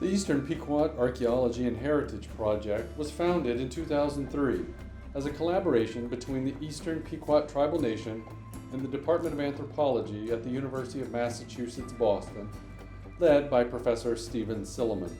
The Eastern Pequot Archaeology and Heritage Project was founded in 2003 as a collaboration between the Eastern Pequot Tribal Nation and the Department of Anthropology at the University of Massachusetts, Boston, led by Professor Stephen Silliman.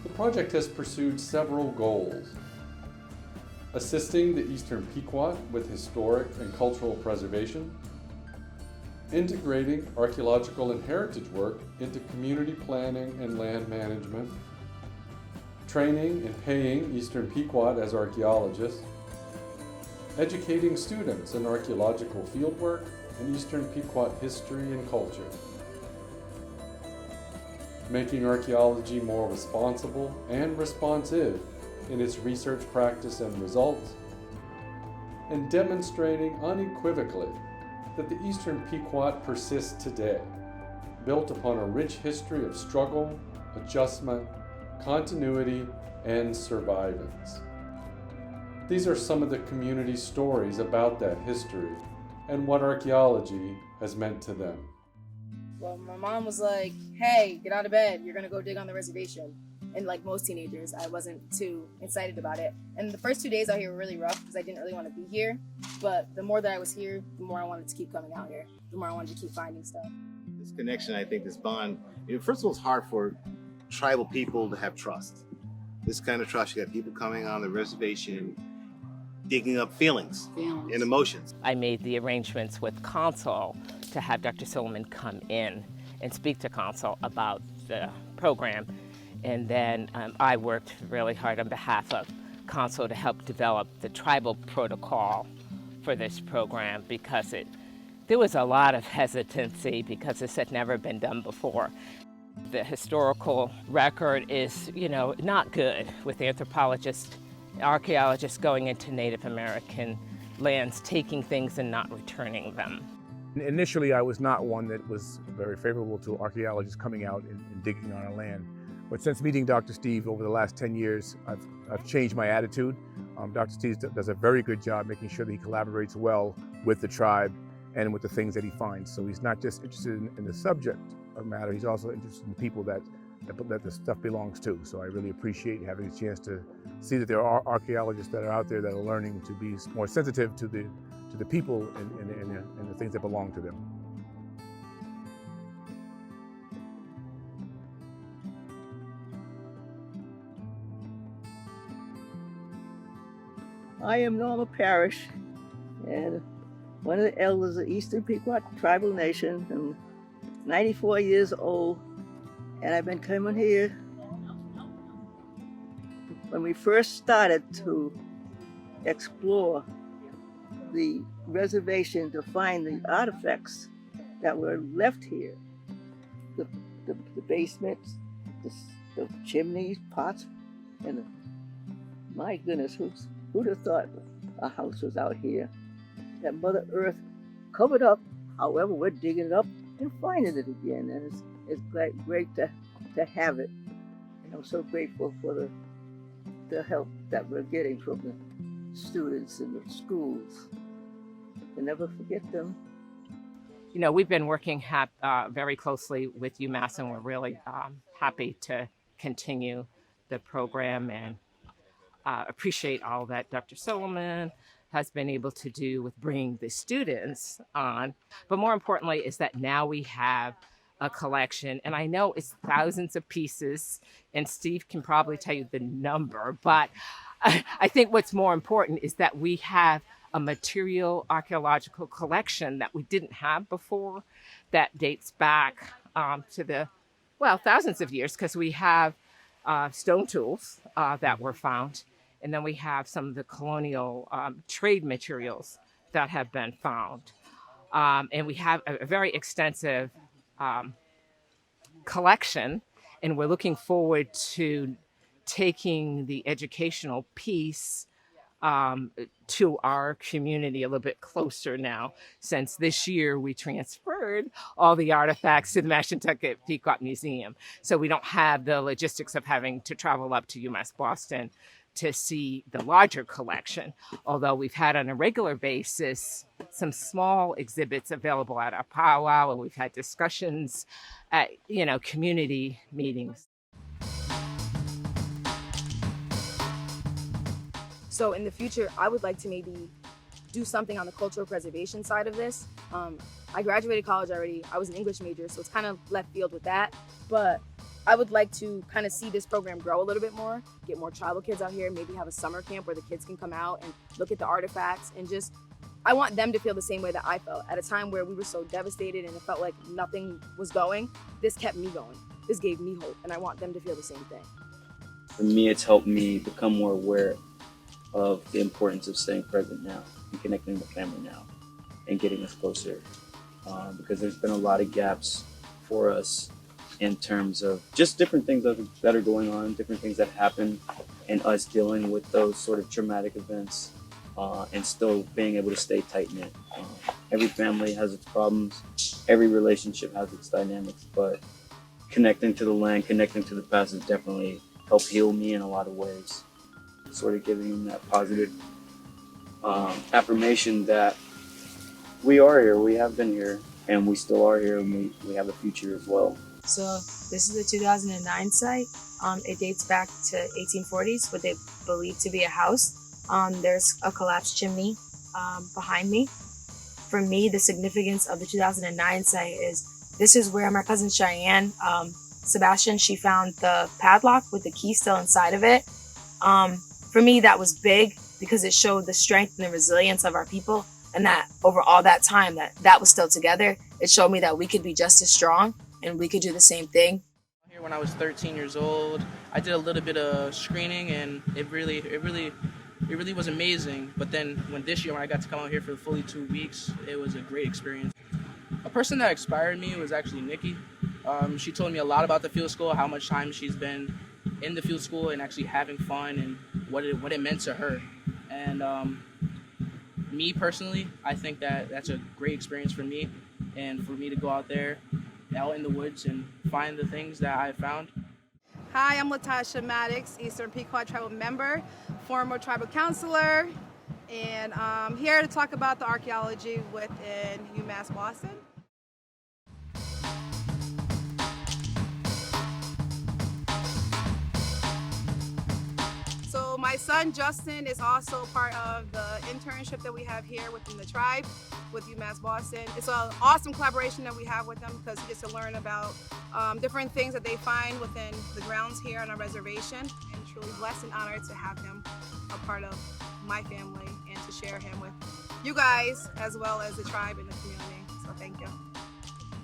The project has pursued several goals: assisting the Eastern Pequot with historic and cultural preservation, integrating archaeological and heritage work into community planning and land management, training and paying Eastern Pequot as archaeologists, educating students in archaeological fieldwork and Eastern Pequot history and culture, making archaeology more responsible and responsive in its research practice and results, and demonstrating unequivocally that the Eastern Pequot persists today, built upon a rich history of struggle, adjustment, continuity, and survivance. These are some of the community stories about that history and what archaeology has meant to them. Well, my mom was like, hey, get out of bed. You're going to go dig on the reservation. And like most teenagers, I wasn't too excited about it. And the first 2 days out here were really rough because I didn't really want to be here. But the more that I was here, the more I wanted to keep coming out here. The more I wanted to keep finding stuff. This connection, I think, this bond, first of all, it's hard for tribal people to have trust. This kind of trust, you got people coming on the reservation, digging up feelings and emotions. I made the arrangements with Consul to have Dr. Silliman come in and speak to Consul about the program. And then I worked really hard on behalf of Consul to help develop the tribal protocol for this program because there was a lot of hesitancy because this had never been done before. The historical record is, not good with anthropologists, archaeologists going into Native American lands, taking things and not returning them. Initially, I was not one that was very favorable to archaeologists coming out and digging on our land. But since meeting Dr. Steve over the last 10 years, I've changed my attitude. Dr. Steve does a very good job making sure that he collaborates well with the tribe and with the things that he finds. So he's not just interested in the subject of matter, he's also interested in the people that the stuff belongs to. So I really appreciate having a chance to see that there are archaeologists that are out there that are learning to be more sensitive to the people and the things that belong to them. I am Norma Parrish, and one of the elders of the Eastern Pequot Tribal Nation. I'm 94 years old, and I've been coming here when we first started to explore the reservation to find the artifacts that were left here. The basements, the chimneys, pots, and my goodness, who'd have thought a house was out here? That Mother Earth covered up, however, we're digging it up and finding it again. And it's great to have it. And I'm so grateful for the help that we're getting from the students in the schools. We'll never forget them. We've been working very closely with UMass, and we're really happy to continue the program and appreciate all that Dr. Silliman has been able to do with bringing the students on. But more importantly is that now we have a collection, and I know it's thousands of pieces, and Steve can probably tell you the number, but I think what's more important is that we have a material archaeological collection that we didn't have before that dates back to thousands of years, because we have stone tools that were found, and then we have some of the colonial trade materials that have been found. And we have a very extensive collection, and we're looking forward to taking the educational piece to our community a little bit closer now, since this year we transferred all the artifacts to the Mashantucket Pequot Museum. So we don't have the logistics of having to travel up to UMass Boston to see the larger collection, although we've had on a regular basis some small exhibits available at our powwow, and we've had discussions at, community meetings. So in the future, I would like to maybe do something on the cultural preservation side of this. I graduated college already. I was an English major, so it's kind of left field with that. But I would like to kind of see this program grow a little bit more, get more tribal kids out here, maybe have a summer camp where the kids can come out and look at the artifacts, and just, I want them to feel the same way that I felt. At a time where we were so devastated and it felt like nothing was going, this kept me going. This gave me hope, and I want them to feel the same thing. For me, it's helped me become more aware of the importance of staying present now and connecting with family now and getting us closer, because there's been a lot of gaps for us in terms of just different things that are going on, different things that happen, and us dealing with those sort of traumatic events and still being able to stay tight-knit. Every family has its problems, every relationship has its dynamics, but connecting to the land, connecting to the past has definitely helped heal me in a lot of ways. Sort of giving them that positive affirmation that we are here, we have been here, and we still are here, and we have a future as well. So this is the 2009 site. It dates back to 1840s, what they believe to be a house. There's a collapsed chimney behind me. For me, the significance of the 2009 site is this is where my cousin Cheyenne Sebastian, she found the padlock with the key still inside of it. For me, that was big because it showed the strength and the resilience of our people, and that over all that time that was still together. It showed me that we could be just as strong and we could do the same thing. Here when I was 13 years old, I did a little bit of screening, and it really was amazing. But then when I got to come out here for the fully 2 weeks, it was a great experience. A person that inspired me was actually Nikki. She told me a lot about the field school, how much time she's been in the field school and actually having fun, and what it meant to her. And me personally, I think that's a great experience for me, and for me to go out there, out in the woods, and find the things that I found. Hi, I'm Latasha Maddox, Eastern Pequot Tribal member, former tribal counselor, and I'm here to talk about the archaeology within UMass Boston. So my son Justin is also part of the internship that we have here within the tribe with UMass Boston. It's an awesome collaboration that we have with them because he gets to learn about different things that they find within the grounds here on our reservation, and truly blessed and honored to have him a part of my family and to share him with you guys as well as the tribe and the community. So thank you.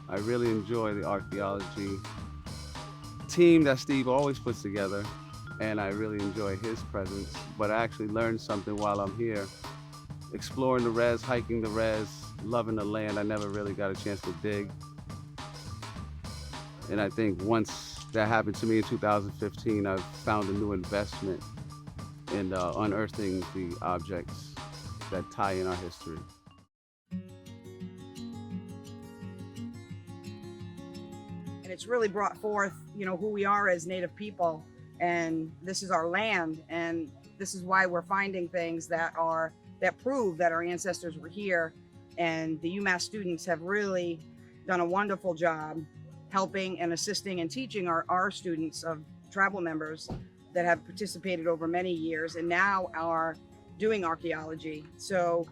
I really enjoy the archaeology team that Steve always puts together, and I really enjoy his presence. But I actually learned something while I'm here. Exploring the res, hiking the res, loving the land. I never really got a chance to dig. And I think once that happened to me in 2015, I found a new investment in unearthing the objects that tie in our history. And it's really brought forth, who we are as Native people, and this is our land, and this is why we're finding things that prove that our ancestors were here. And the UMass students have really done a wonderful job helping and assisting and teaching our students of tribal members that have participated over many years and now are doing archaeology. So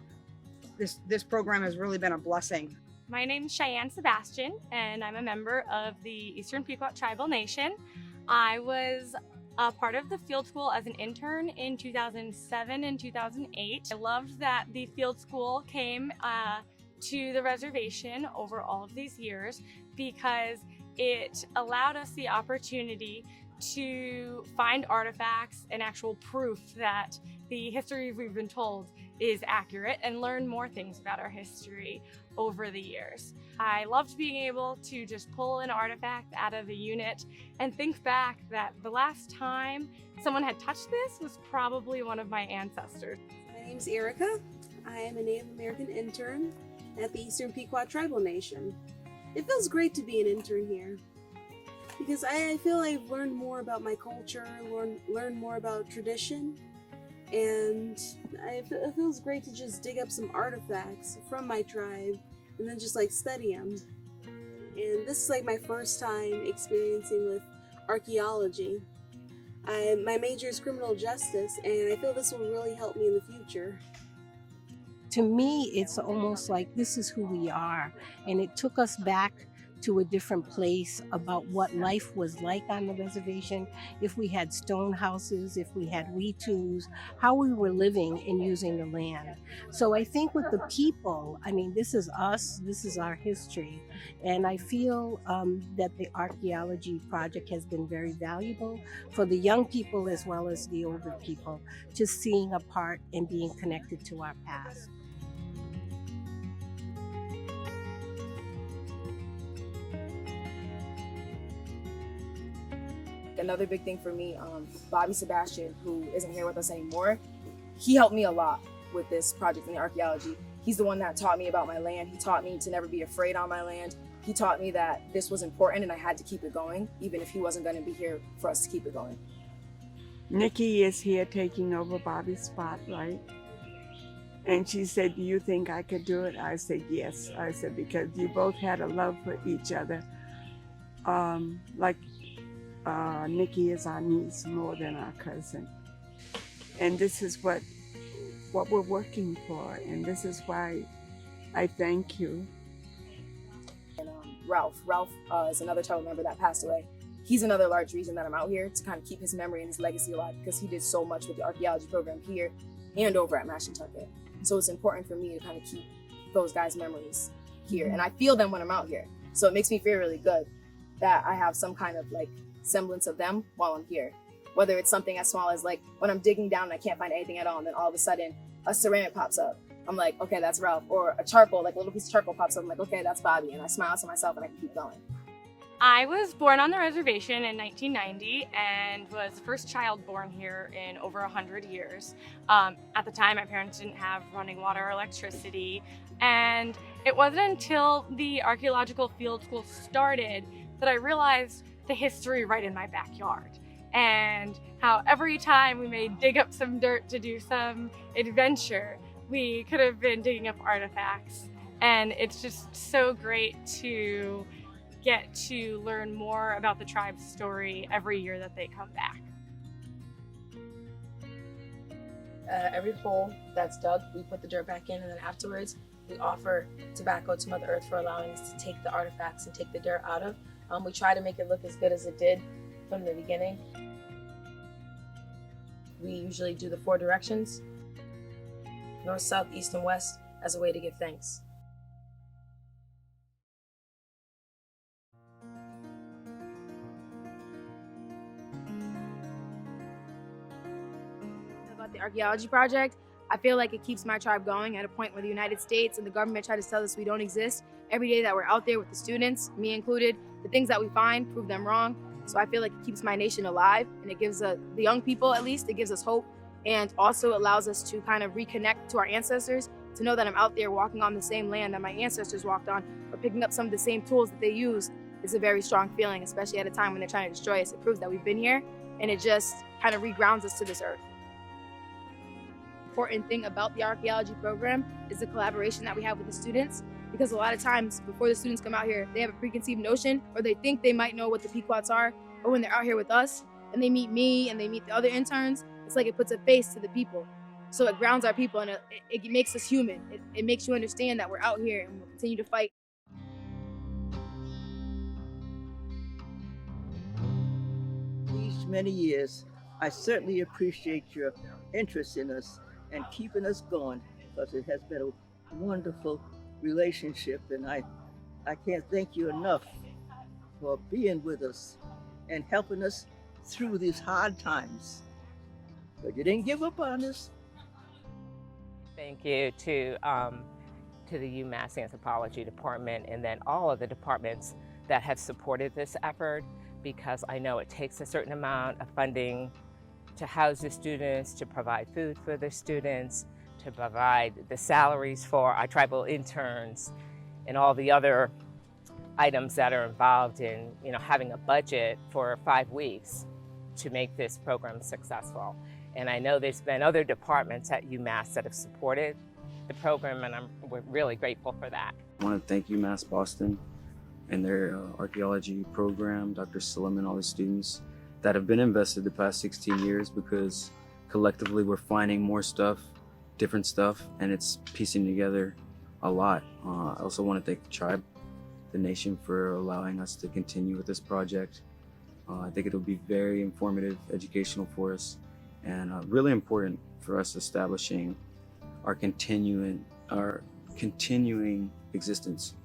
this program has really been a blessing. My name is Cheyenne Sebastian, and I'm a member of the Eastern Pequot Tribal Nation. I was a part of the field school as an intern in 2007 and 2008. I loved that the field school came to the reservation over all of these years because it allowed us the opportunity to find artifacts and actual proof that the history we've been told is accurate and learn more things about our history over the years. I loved being able to just pull an artifact out of the unit and think back that the last time someone had touched this was probably one of my ancestors. name's Erica. I am a Native American intern at the Eastern Pequot Tribal Nation. It feels great to be an intern here because I feel I've learned more about my culture, learned more about tradition, and it feels great to just dig up some artifacts from my tribe and then just like study them. And this is like my first time experiencing with archaeology. My major is criminal justice, and I feel this will really help me in the future. To me, it's almost like this is who we are, and it took us back to a different place about what life was like on the reservation, if we had stone houses, if we had weetus, how we were living and using the land. So I think with the people, I mean, this is us, this is our history, and I feel that the archaeology project has been very valuable for the young people as well as the older people, just seeing a part and being connected to our past. Another big thing for me, Bobby Sebastian, who isn't here with us anymore, he helped me a lot with this project in the archaeology. He's the one that taught me about my land. He taught me to never be afraid on my land. He taught me that this was important and I had to keep it going, even if he wasn't going to be here for us to keep it going. Nikki is here taking over Bobby's spot, right? And she said, do you think I could do it? I said, yes. I said, because you both had a love for each other. Nikki is our niece more than our cousin. And this is what we're working for. And this is why I thank you. And Ralph is another tribal member that passed away. He's another large reason that I'm out here, to kind of keep his memory and his legacy alive, because he did so much with the archaeology program here and over at Mashantucket. So it's important for me to kind of keep those guys' memories here. And I feel them when I'm out here. So it makes me feel really good that I have some kind of like semblance of them while I'm here. Whether it's something as small as like when I'm digging down and I can't find anything at all, and then all of a sudden a ceramic pops up. I'm like, okay, that's Ralph. Or a charcoal, like a little piece of charcoal pops up. I'm like, okay, that's Bobby. And I smile to myself and I can keep going. I was born on the reservation in 1990 and was the first child born here in over 100 years. At the time, my parents didn't have running water or electricity. And it wasn't until the archaeological field school started that I realized the history right in my backyard, and how every time we may dig up some dirt to do some adventure, we could have been digging up artifacts. And it's just so great to get to learn more about the tribe's story every year that they come back. Every hole that's dug, we put the dirt back in, and then afterwards we offer tobacco to Mother Earth for allowing us to take the artifacts and take the dirt out of. We try to make it look as good as it did from the beginning. We usually do the 4 directions, north, south, east, and west, as a way to give thanks. About the archaeology project, I feel like it keeps my tribe going at a point where the United States and the government try to tell us we don't exist. Every day that we're out there with the students, me included, the things that we find prove them wrong. So I feel like it keeps my nation alive, and it gives the young people, at least, it gives us hope, and also allows us to kind of reconnect to our ancestors, to know that I'm out there walking on the same land that my ancestors walked on, or picking up some of the same tools that they used. Is a very strong feeling, especially at a time when they're trying to destroy us. It proves that we've been here, and it just kind of regrounds us to this earth. Important thing about the archaeology program is the collaboration that we have with the students, because a lot of times before the students come out here, they have a preconceived notion, or they think they might know what the Pequots are, or when they're out here with us and they meet me and they meet the other interns, it's like it puts a face to the people. So it grounds our people, and it makes us human. It makes you understand that we're out here and we'll continue to fight. These many years, I certainly appreciate your interest in us and keeping us going, because it has been a wonderful relationship, and I can't thank you enough for being with us and helping us through these hard times. But you didn't give up on us. Thank you to the UMass Anthropology Department, and then all of the departments that have supported this effort, because I know it takes a certain amount of funding to house the students, to provide food for the students, to provide the salaries for our tribal interns and all the other items that are involved in, having a budget for 5 weeks to make this program successful. And I know there's been other departments at UMass that have supported the program, and we're really grateful for that. I want to thank UMass Boston and their archaeology program, Dr. Silliman, all the students that have been invested the past 16 years, because collectively we're finding more stuff, different stuff, and it's piecing together a lot. I also want to thank the tribe, the nation, for allowing us to continue with this project. I think it'll be very informative, educational for us, and really important for us establishing our continuing existence.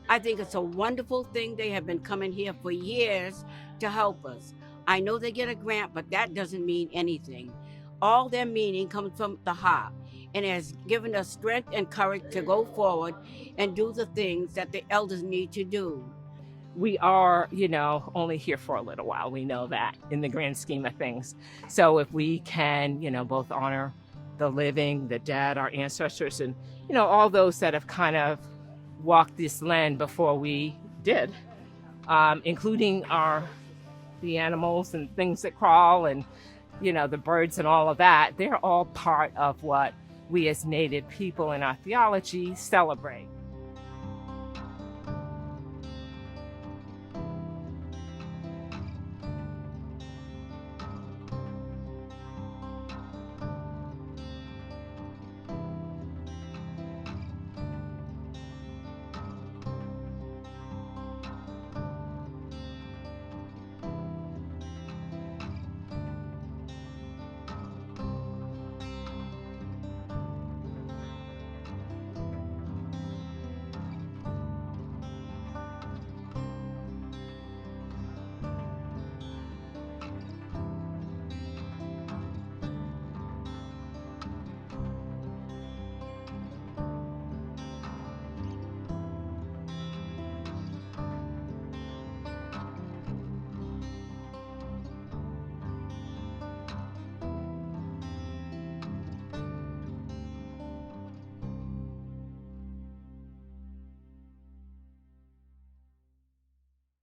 I think it's a wonderful thing. They have been coming here for years to help us. I know they get a grant, but that doesn't mean anything. All their meaning comes from the heart, and has given us strength and courage to go forward and do the things that the elders need to do. We are, only here for a little while. We know that in the grand scheme of things. So if we can, both honor the living, the dead, our ancestors, and, all those that have kind of walked this land before we did, including the animals and things that crawl and, the birds and all of that, they're all part of what we as Native people in our theology celebrate.